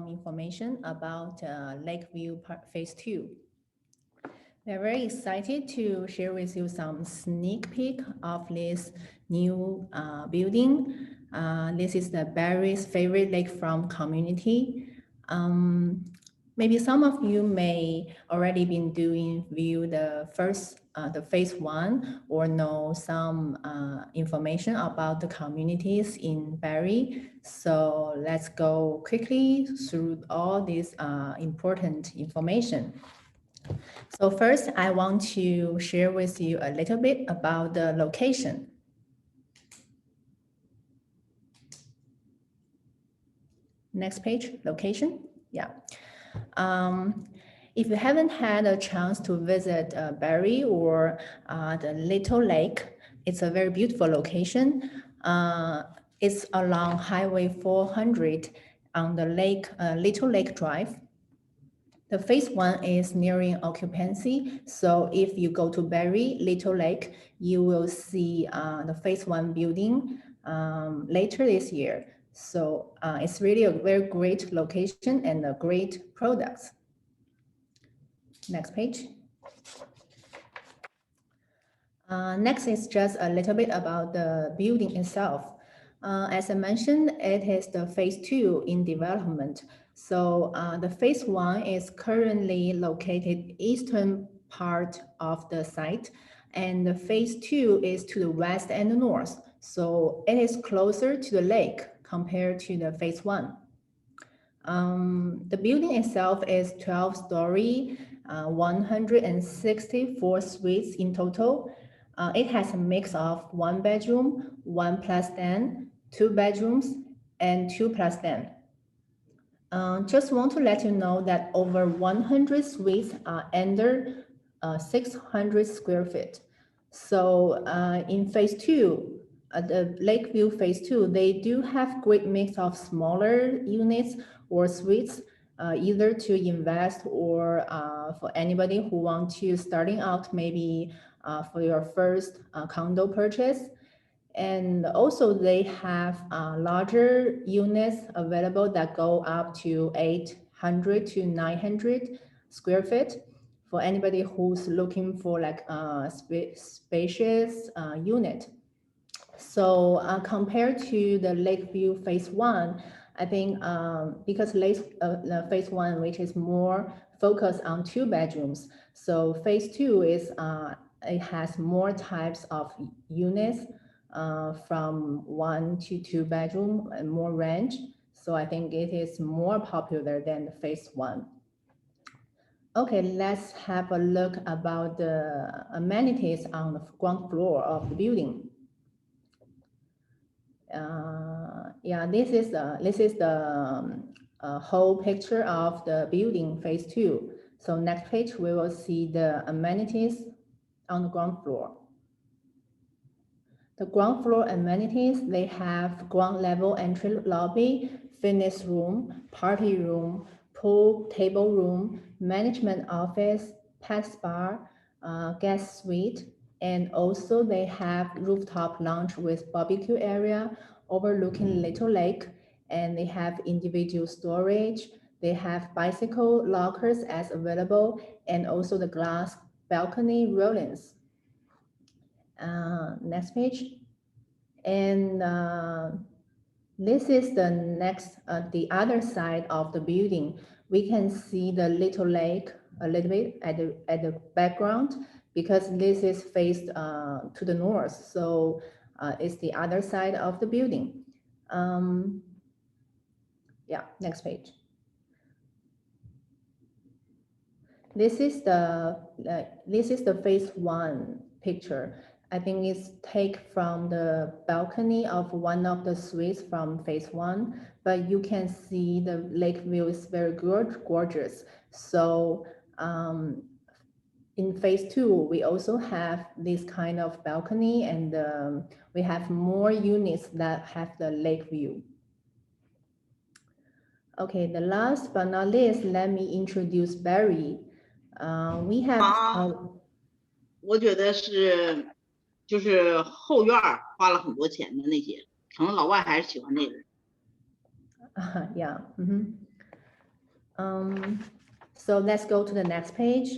information about Lakeview Phase 2. We're very excited to share with you some sneak peek of this new building. This is the Barry's favorite lakefront community. Maybe some of you may already been doing view the phase 1 or know some information about the communities in Barry. So let's go quickly through all this important information. So first, I want to share with you a little bit about the location. Next page, location. Yeah. If you haven't had a chance to visit Barry or the Little Lake, it's a very beautiful location. It's along Highway 400 on the Little Lake Drive. The phase 1 is nearing occupancy. So if you go to Barry Little Lake, you will see the phase 1 building later this year. So it's really a very great location and a great products. Next page. Next is just a little bit about the building itself. As I mentioned, it is the phase 2 in development. So the phase 1 is currently located eastern part of the site, and the phase 2 is to the west and the north. So it is closer to the lake compared to the phase 1. The building itself is 12-story, 164 suites in total. It has a mix of 1 bedroom, 1 plus den, 2 bedrooms, and 2 plus den. Just want to let you know that over 100 suites are under 600 square feet. So in phase 2, the Lakeview phase 2, they do have great mix of smaller units or suites, either to invest or for anybody who want to starting out maybe for your first condo purchase. And also they have larger units available that go up to 800 to 900 square feet for anybody who's looking for like a spacious unit. So compared to the Lakeview phase 1, I think because the phase 1, which is more focused on 2 bedrooms, so phase 2 is it has more types of units from 1 to 2 bedroom and more range. So I think it is more popular than the phase 1. Okay, let's have a look about the amenities on the ground floor of the building. Yeah, this is the whole picture of the building phase 2. So next page, we will see the amenities on the ground floor. The ground floor amenities, they have ground level entry lobby, fitness room, party room, pool table room, management office, pet spa, guest suite, and also they have rooftop lounge with barbecue area overlooking Little Lake, and they have individual storage. They have bicycle lockers as available, and also the glass balcony railings. Next page. And this is the next, the other side of the building. We can see the Little Lake a little bit at the background because this is faced to the north. So it's the other side of the building. Yeah, next page. This is the phase 1 picture. I think it's take from the balcony of one of the suites from phase 1, but you can see the lake view is very gorgeous. So in phase 2, we also have this kind of balcony, and we have more units that have the lake view. Okay, the last but not least, let me introduce Barry. We have 我觉得是就是后院花了很多钱的那些，可能老外还是喜欢那个。Yeah. So let's go to the next page.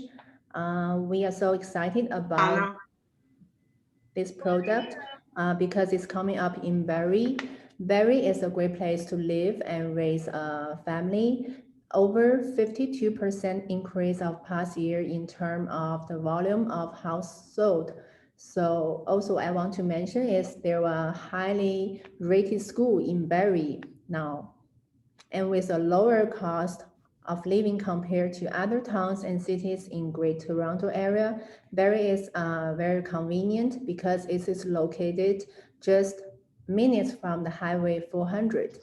We are so excited about this product because it's coming up in Barrie. Barrie is a great place to live and raise a family. Over 52% increase of past year in terms of the volume of house sold. So also I want to mention is there are highly rated school in Barrie now, and with a lower cost of living compared to other towns and cities in Greater Toronto area, Barrie is very convenient because it is located just minutes from the Highway 400,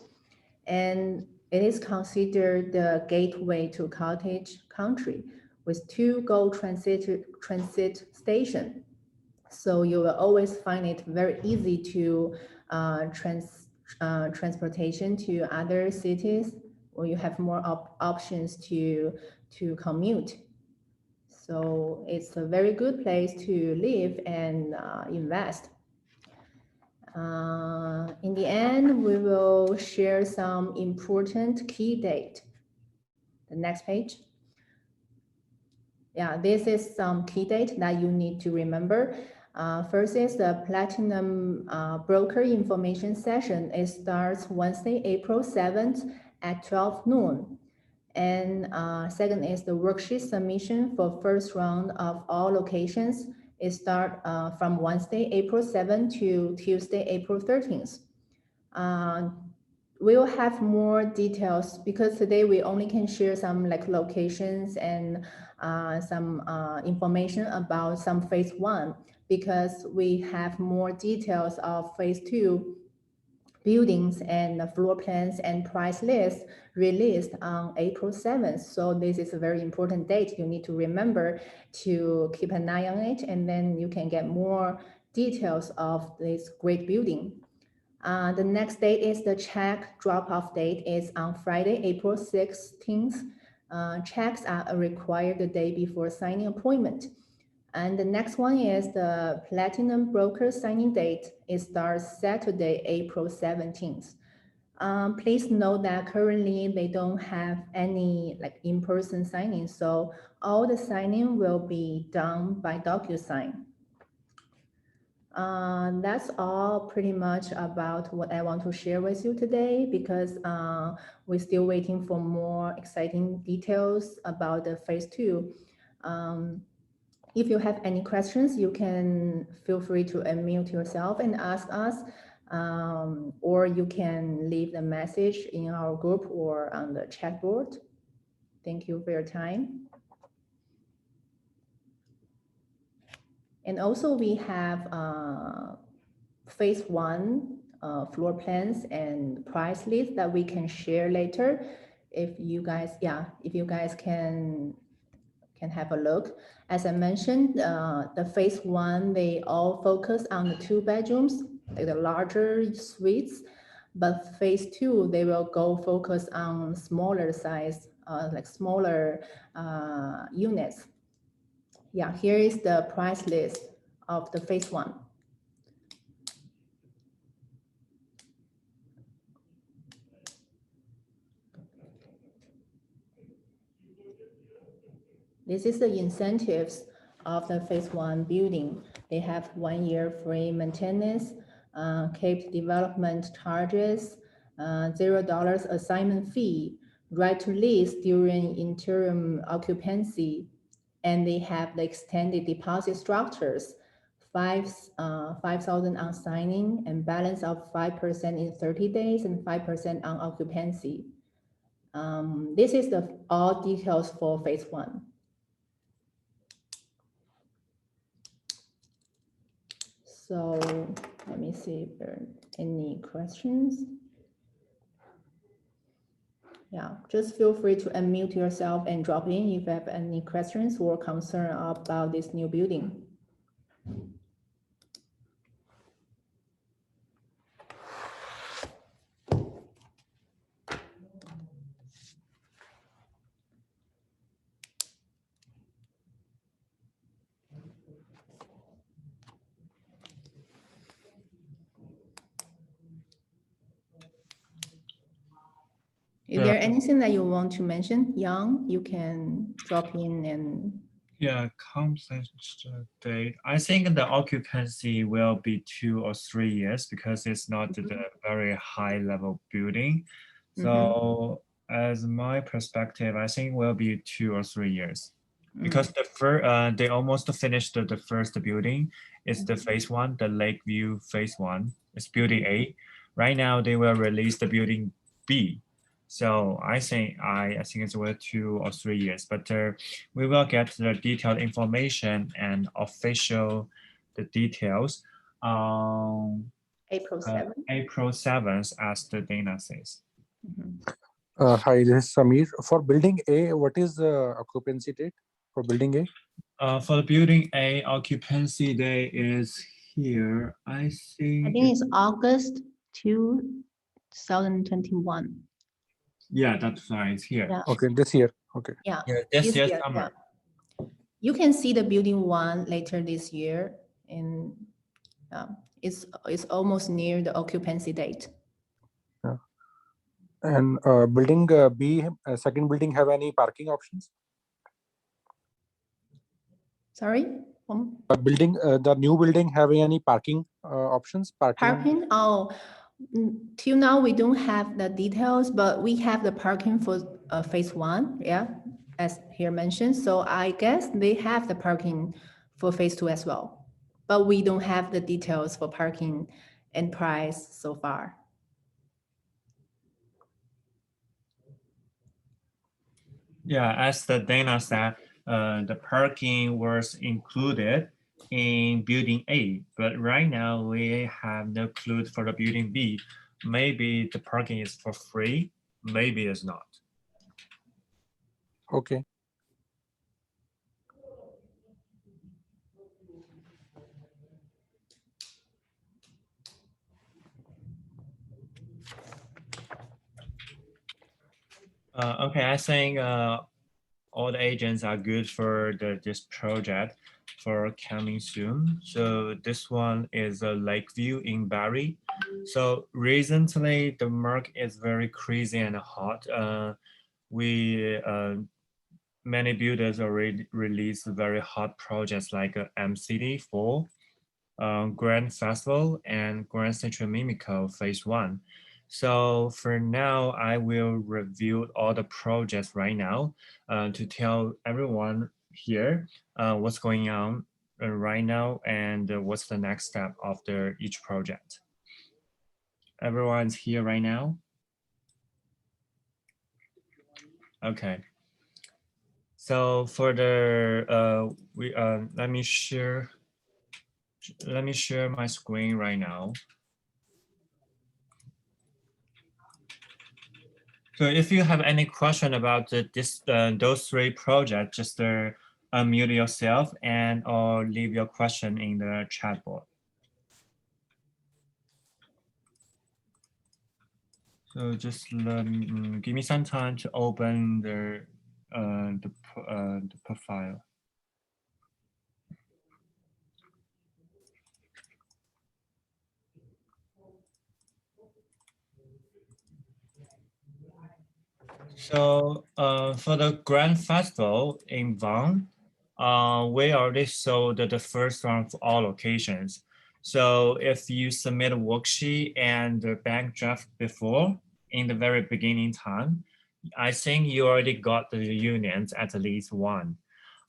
and it is considered the gateway to cottage country with two GO transit station. So you will always find it very easy to transportation to other cities, or you have more options to commute. So it's a very good place to live and invest. In the end, we will share some important key date. The next page. Yeah, this is some key date that you need to remember. First is the Platinum Broker Information Session. It starts Wednesday, April 7th at 12 noon. And second is the worksheet submission for first round of all locations. It starts from Wednesday, April 7th to Tuesday, April 13th. We'll have more details because today we only can share some like locations and some information about some phase one, because we have more details of phase two buildings and the floor plans and price list released on April 7th. So this is a very important date. You need to remember to keep an eye on it, and then you can get more details of this great building. The next date is the check drop-off date is on Friday, April 16th. Checks are required the day before signing appointment. And the next one is the Platinum Broker signing date. It starts Saturday, April 17th. Please note that currently they don't have any like in-person signing, so all the signing will be done by DocuSign. That's all pretty much about what I want to share with you today, because we're still waiting for more exciting details about the phase two. If you have any questions, you can feel free to unmute yourself and ask us, or you can leave the message in our group or on the chat board. Thank you for your time. And also we have phase one floor plans and price list that we can share later. If you guys, if you guys can have a look. As I mentioned, the phase one, they all focus on the two bedrooms, like the larger suites. But phase two, they will go focus on smaller size, like smaller units. Yeah, here is the price list of the phase one. This is the incentives of the phase one building. They have 1 year free maintenance, capped development charges, $0 assignment fee, right to lease during interim occupancy, and they have the extended deposit structures, 5,000 on signing and balance of 5% in 30 days and 5% on occupancy. This is the all details for phase one. So let me see if there are any questions. Yeah, just feel free to unmute yourself and drop in if you have any questions or concern about this new building. Is there anything that you want to mention? Yang, you can drop in and. Yeah, complex date. I think the occupancy will be 2 or 3 years because it's not the very high level building. So as my perspective, I think will be 2 or 3 years. Because they almost finished the first building. It's the phase 1, the Lakeview phase 1. It's building A. Right now they will release the building B. So I think it's worth 2 or 3 years, but we will get the detailed information and official the details on April 7th. April 7th, as the Dana says. Hi, this is Samir. For building A, what is the occupancy date for building A? For the building A, occupancy day is here. I think it's August 2021. Yeah, that's right. It's here. Yeah. Okay, this year. Okay. Yeah. This year's year, summer. yeah. You can see the building 1 later this year, and it's almost near the occupancy date. Yeah. And building B, second building, have any parking options? Sorry? Building, the new building having any parking options? Parking? Oh, till now we don't have the details, but we have the parking for phase 1, yeah, as here mentioned. So I guess they have the parking for phase 2 as well, but we don't have the details for parking and price so far. Yeah, as the Dana said, the parking was included in building A, but right now we have no clue for the building B. Maybe the parking is for free, maybe it's not. Okay. Okay, I think all the agents are good for this project for coming soon. So this one is a Lakeview in Barrie. So recently the market is very crazy and hot. Many builders already released very hot projects like MCD4, Grand Festival, and Grand Central Mimico Phase 1. So for now, I will review all the projects right now to tell everyone here what's going on right now and what's the next step of each project. Everyone's here right now? Okay. So for the let me share my screen right now. So if you have any question about those 3 projects, just unmute yourself and or leave your question in the chat board. So just give me some time to open the profile. So for the Grand Festival in Vaughan, we already sold the first round for all locations. So if you submit a worksheet and the bank draft before, in the very beginning time, I think you already got the unions at least one.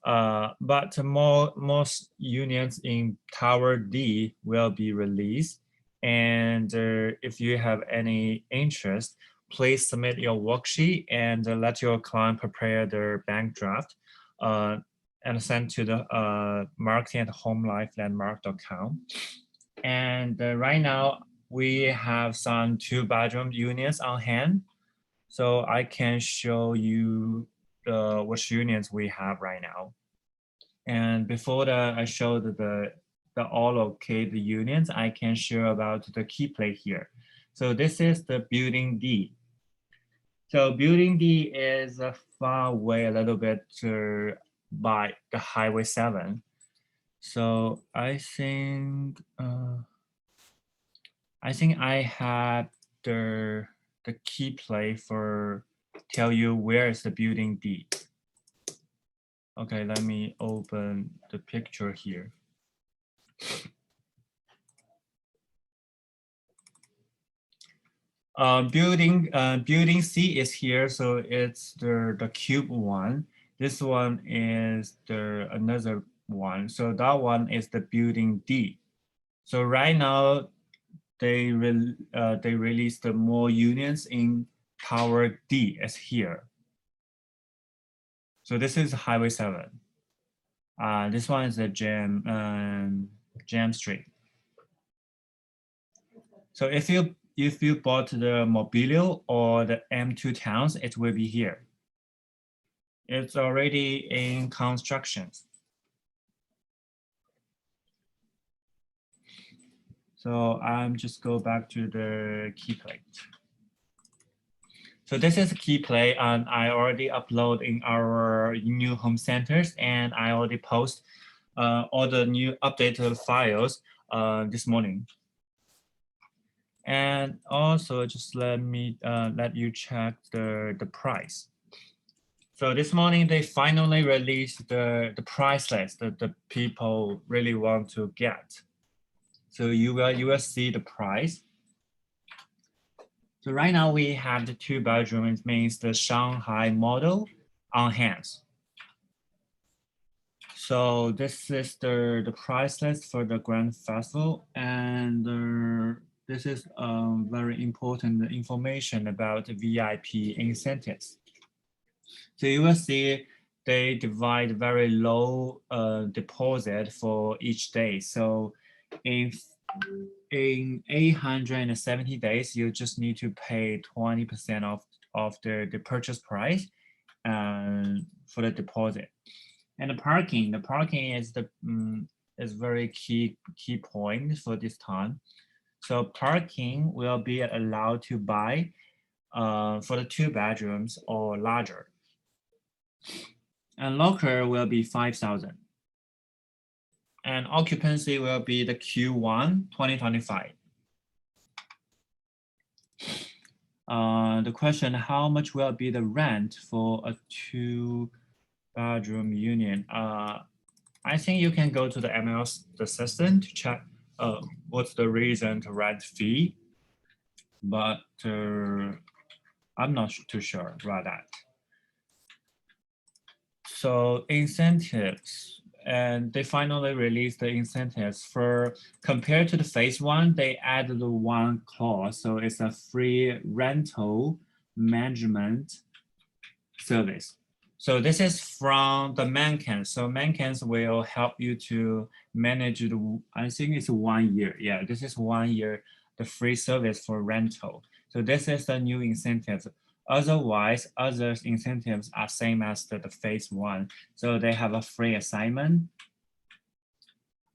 But most unions in Tower D will be released. And if you have any interest, please submit your worksheet and let your client prepare their bank draft and send to the marketing@homelifelandmark.com. And right now, we have some 2-bedroom units on hand. So I can show you which units we have right now. And before I show the all located units, I can share about the key play here. So this is the building D. So building D is far away a little bit by the Highway 7. So I think I had the key play for tell you where is the building D. Okay, let me open the picture here. Building C is here, so it's the cube one. This one is another one, so that one is the building D. So right now they released more unions in tower D as here. So this is Highway 7. This one is the Jam Street. So if you bought the Mobilio or the M2 towns, it will be here. It's already in construction. So I'm just go back to the key plate. So this is a key plate, and I already upload in our new home centers, and I already post all the new updated files this morning. And also just let you check the price. So this morning they finally released the price list that the people really want to get. So you will see the price. So right now we have the 2 bedrooms, it means the Shanghai model on hands. So this is the price list for the Grand Festival, and this is very important information about VIP incentives. So you will see they divide very low deposit for each day. So in 870 days, you just need to pay 20% of the purchase price for the deposit. And the parking is is very key point for this time. So parking will be allowed to buy for the 2 bedrooms or larger. And locker will be 5,000. And occupancy will be the Q1 2025. The question, how much will be the rent for a 2-bedroom unit? I think you can go to the MLS system to check what's the reason to rent fee, but I'm not too sure about that. So incentives, and they finally released the incentives for compared to the phase 1, they added one clause. So it's a free rental management service. So this is from the Mancans. So Mancans will help you to manage I think it's 1 year. Yeah, this is 1 year, the free service for rental. So this is the new incentive. Otherwise, other incentives are same as the phase 1. So they have a free assignment,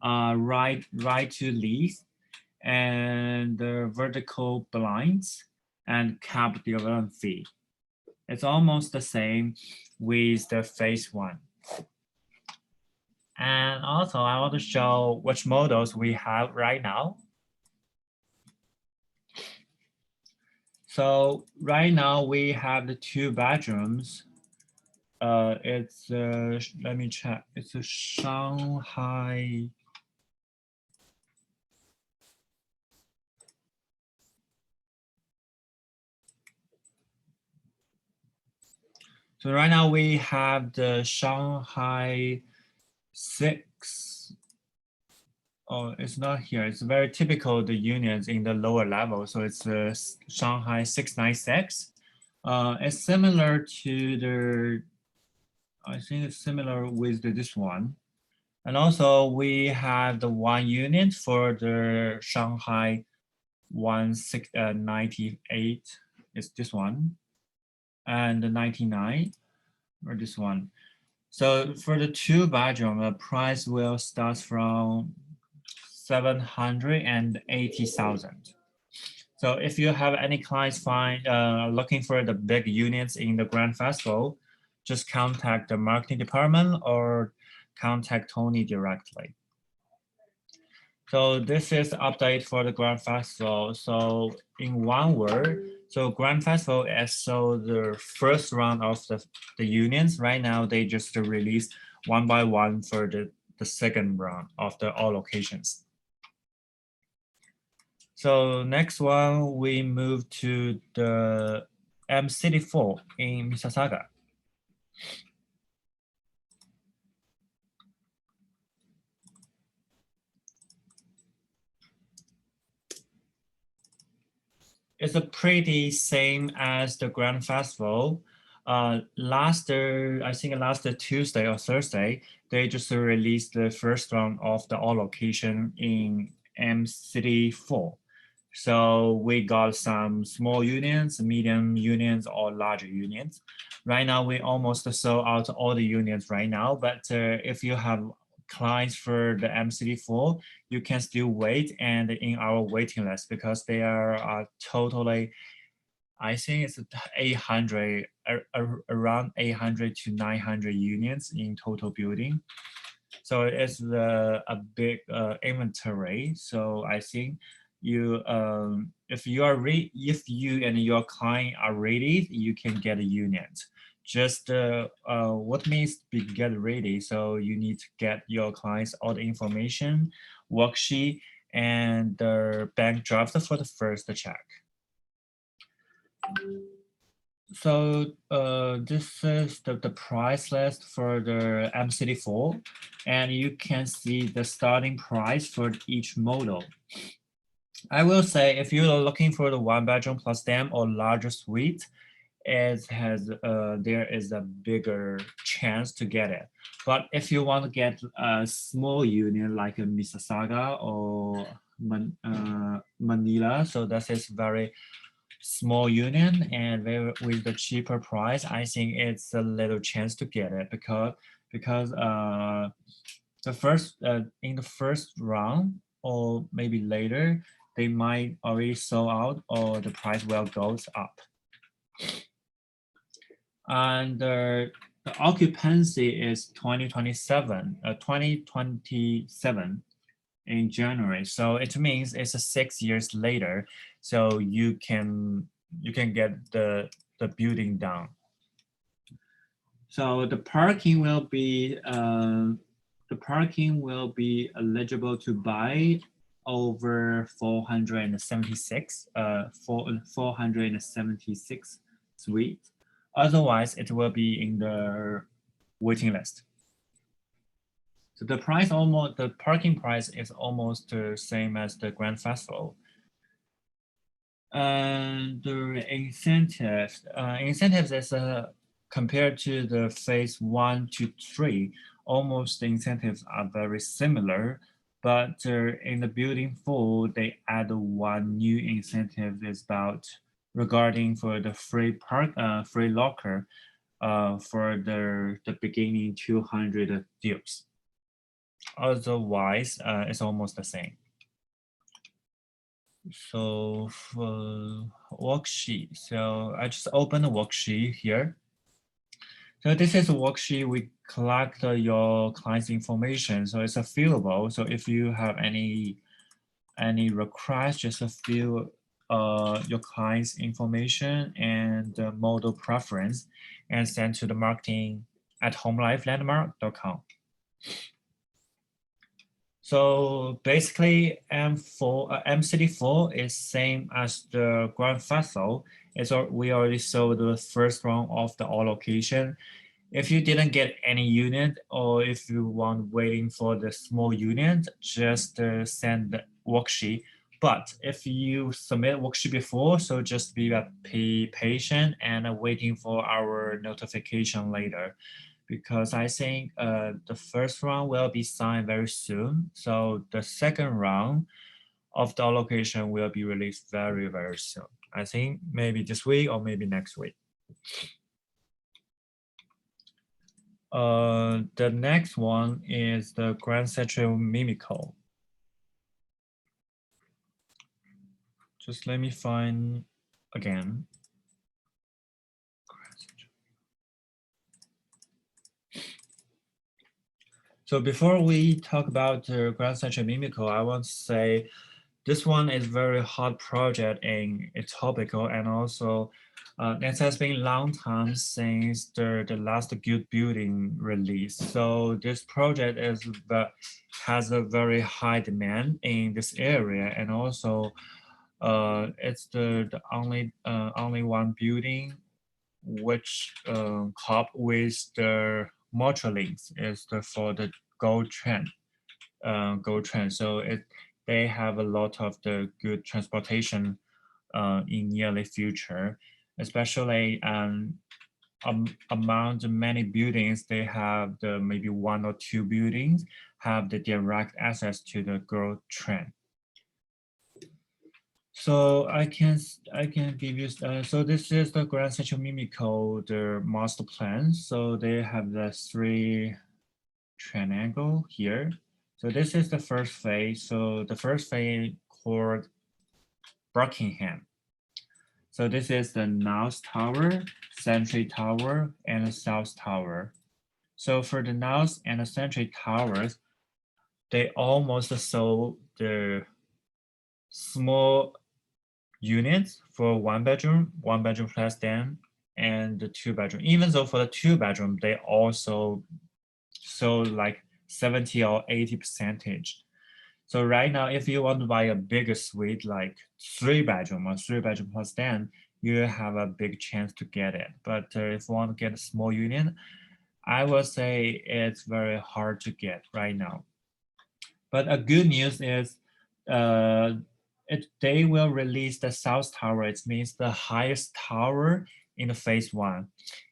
right to lease, and the vertical blinds, and cap development fee. It's almost the same with the phase 1. And also I want to show which models we have right now. So right now we have the 2 bedrooms. It's let me check. It's a Shanghai. So right now we have the Shanghai 6. Oh, it's not here. It's very typical, the units in the lower level. So it's Shanghai 696. It's similar to I think it's similar with this one. And also we have the 1 unit for the Shanghai 1698 is this one. And the 99 or this one. So for the 2 bedroom, the price will start from 780,000. So if you have any clients looking for the big units in the Grand Festival, just contact the marketing department or contact Tony directly. So this is the update for the Grand Festival. So in one word, So Grand Festival is so the first round of the unions. Right now, they just released one by one for the second round of the all locations. So next one, we move to the M City 4 in Mississauga. It's a pretty same as the Grand Festival. I think last Tuesday or Thursday, they just released the first round of the all location in M City 4. So we got some small unions, medium unions, or larger unions. Right now, we almost sold out all the unions right now. But if you have clients for the MCD4, you can still wait and in our waiting list because they are totally, I think it's 800, around 800 to 900 unions in total building. So it's a big inventory. So I think you if you and your client are ready, you can get a unit. Just what means be get ready? So you need to get your clients all the information, worksheet, and the bank draft for the first check. So this is the price list for the MCD4, and you can see the starting price for each model. I will say if you're looking for the one bedroom plus den or larger suite, there is a bigger chance to get it. But if you want to get a small unit like a Mississauga or Manila, so that is very small unit and with the cheaper price, I think it's a little chance to get it because the first in the first round or maybe later they might already sold out or the price will goes up. And the occupancy is 2027 in January. So it means it's 6 years later. So you can get the building down. So the parking will be eligible to buy over 476 suite. Otherwise, it will be in the waiting list. So the parking price is almost the same as the Grand Festival. And the incentives is compared to the phase 1 to 3, almost the incentives are very similar. But in the building 4, they add one new incentive is about regarding for the free locker for the beginning 200 deals. Otherwise, it's almost the same. So for worksheet, so I just open the worksheet here. So this is a worksheet we collect your client's information. So it's a fillable. So if you have any request, just fill your client's information and the model preference and send to the marketing@homelifelandmark.com. So basically, MCD4 is same as the Grand Festival. We already sold the first round of the all location. If you didn't get any unit or if you want waiting for the small unit, just send the worksheet. But if you submit worksheet before, so just be patient and waiting for our notification later. Because I think the first round will be signed very soon. So the second round of the allocation will be released very, very soon. I think maybe this week or maybe next week. The next one is the Grand Central Mimico. Just let me find again. So before we talk about the Grand Central Mimico, I want to say this one is very hot project and it's topical, and also it has been a long time since the last good building release. So this project has a very high demand in this area, and also it's the only one building which cop with the Metrolinx is for the gold trend. So they have a lot of the good transportation in nearly future, especially among the many buildings, they have the maybe one or two buildings have the direct access to the growth trend. So I can give you, so this is the Grand Central Mimico, the master plan. So they have the 3 triangle here. So this is the first phase. So the first phase called Buckingham. So this is the North Tower, Century Tower, and the South Tower. So for the North and the Century Towers, they almost sold the small units for one bedroom plus den, and the 2-bedroom. Even though for the 2-bedroom, they also sold like 70 or 80%. So right now, if you want to buy a bigger suite, like 3-bedroom or 3-bedroom plus den, you have a big chance to get it. But if you want to get a small unit, I will say it's very hard to get right now. But a good news is they will release the South Tower. It means the highest tower in the phase 1.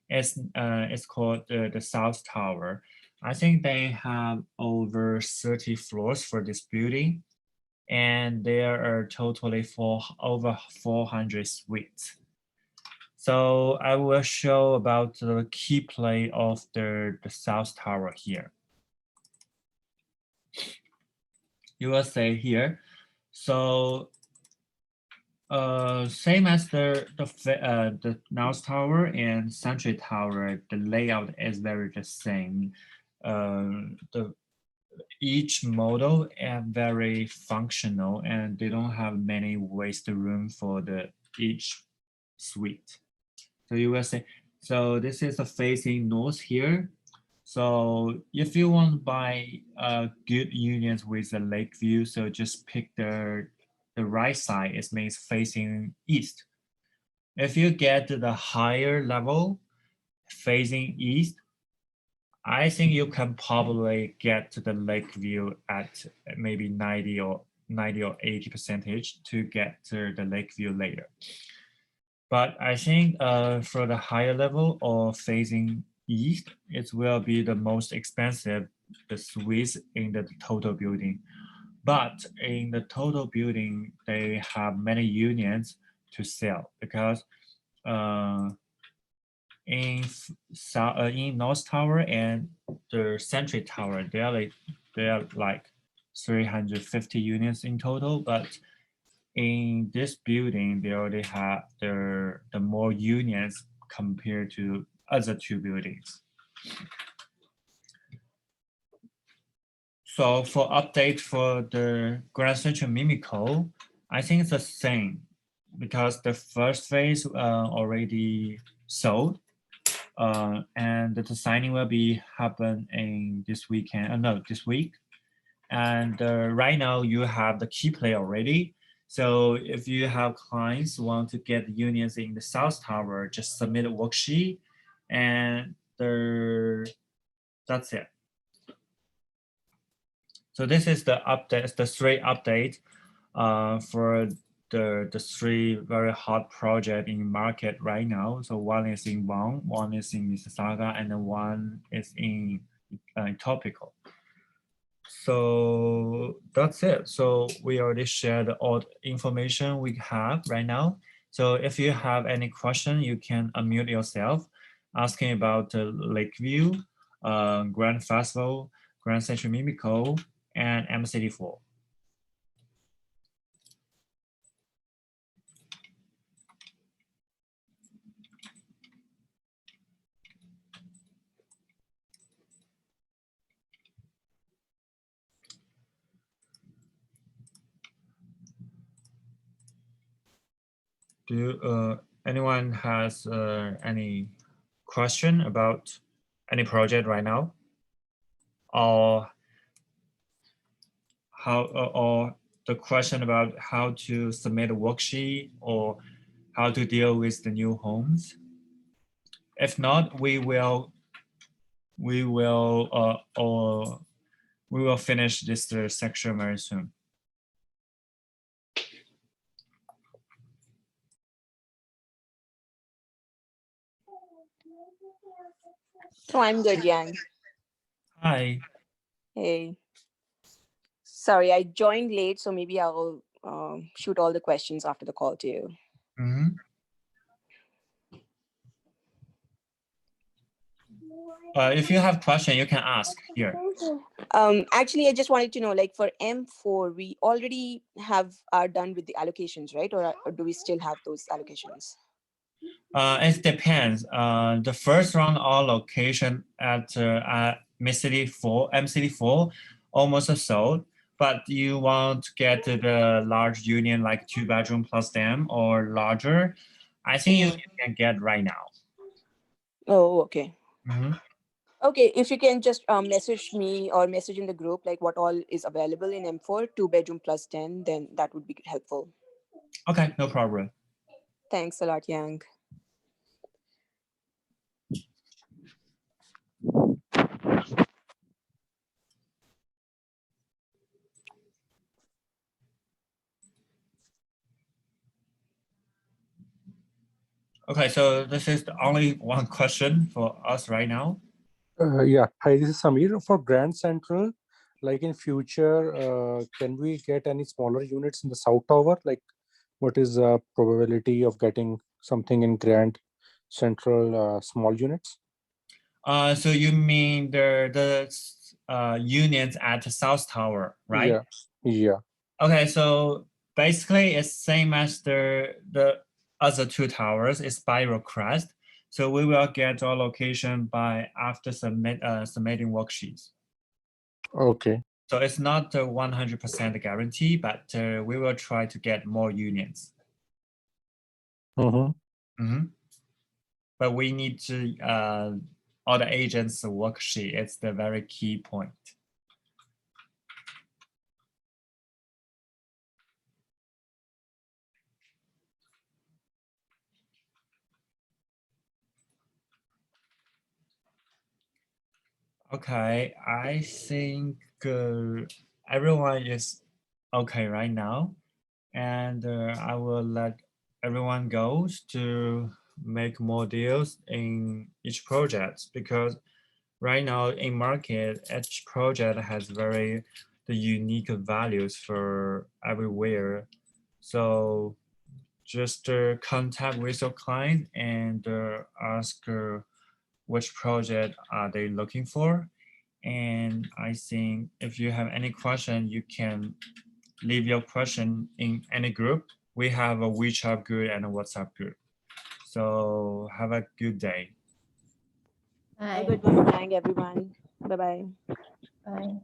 It's called the South Tower. I think they have over 30 floors for this building, and there are totally over 400 suites. So I will show about the key play of the South Tower here. You will say here, so same as the North Tower and Century Tower, the layout is very the same. Each model are very functional, and they don't have many waste room for each suite. So you will say, so this is a facing north here. So if you want to buy good units with a lake view, so just pick the right side. It means facing east. If you get to the higher level facing east, I think you can probably get to the lake view at maybe 90 or 80% to get to the lake view later. But I think for the higher level or facing east, it will be the most expensive, the suites in the total building. But in the total building, they have many units to sell, because in North Tower and the Century Tower, they are like 350 units in total, but in this building, they already have the more units compared to other 2 buildings. So for update for the Grand Central Mimico, I think it's the same, because the first phase already sold, and the signing will be happen in this weekend. No, this week. And right now you have the key play already. So if you have clients who want to get units in the South Tower, just submit a worksheet, and that's it. So this is the update, the 3 update for the 3 very hot project in market right now. So one is in Vaughan, one is in Mississauga, and then one is in Topical. So that's it. So we already shared all the information we have right now. So if you have any question, you can unmute yourself, asking about Lakeview, Grand Festival, Grand Central Mimico, and MCD4. Anyone has any question about any project right now, or or the question about how to submit a worksheet or how to deal with the new homes? If not, we will finish this section very soon. So I'm good, Yang. Hi. Hey. Sorry, I joined late, so maybe I'll shoot all the questions after the call to you. Mhm. If you have question, you can ask here. Actually, I just wanted to know, like for M4, we already are done with the allocations, right? Or do we still have those allocations? It depends. The first round allocation at MCD4 almost sold, but you want to get the large union like 2-bedroom plus them or larger. I think you can get right now. Oh, okay. Mhm. Okay, if you can just message me or message in the group, like what all is available in M4, 2-bedroom plus 10, then that would be helpful. Okay, no problem. Thanks a lot, Yang. Okay, so this is the only one question for us right now. Yeah, hi, this is Samir. For Grand Central, like in future, can we get any smaller units in the South Tower? Like, what is the probability of getting something in Grand Central small units? So you mean the unions at the South Tower, right? Yeah, yeah. Okay, so basically it's same as the other two towers. It's by request. So we will get our location by after submitting worksheets. Okay. So it's not a 100% guarantee, but we will try to get more unions. Mm-hmm. But we need to all the agents worksheet. It's the very key point. Okay, I think everyone is okay right now, and I will let everyone go to make more deals in each project, because right now in market, each project has the unique values for everywhere. So just contact with your client and ask which project are they looking for. And I think if you have any question, you can leave your question in any group. We have a WeChat group and a WhatsApp group. So have a good day. Have a Bye. good one, Yang, everyone. Bye-bye. Bye.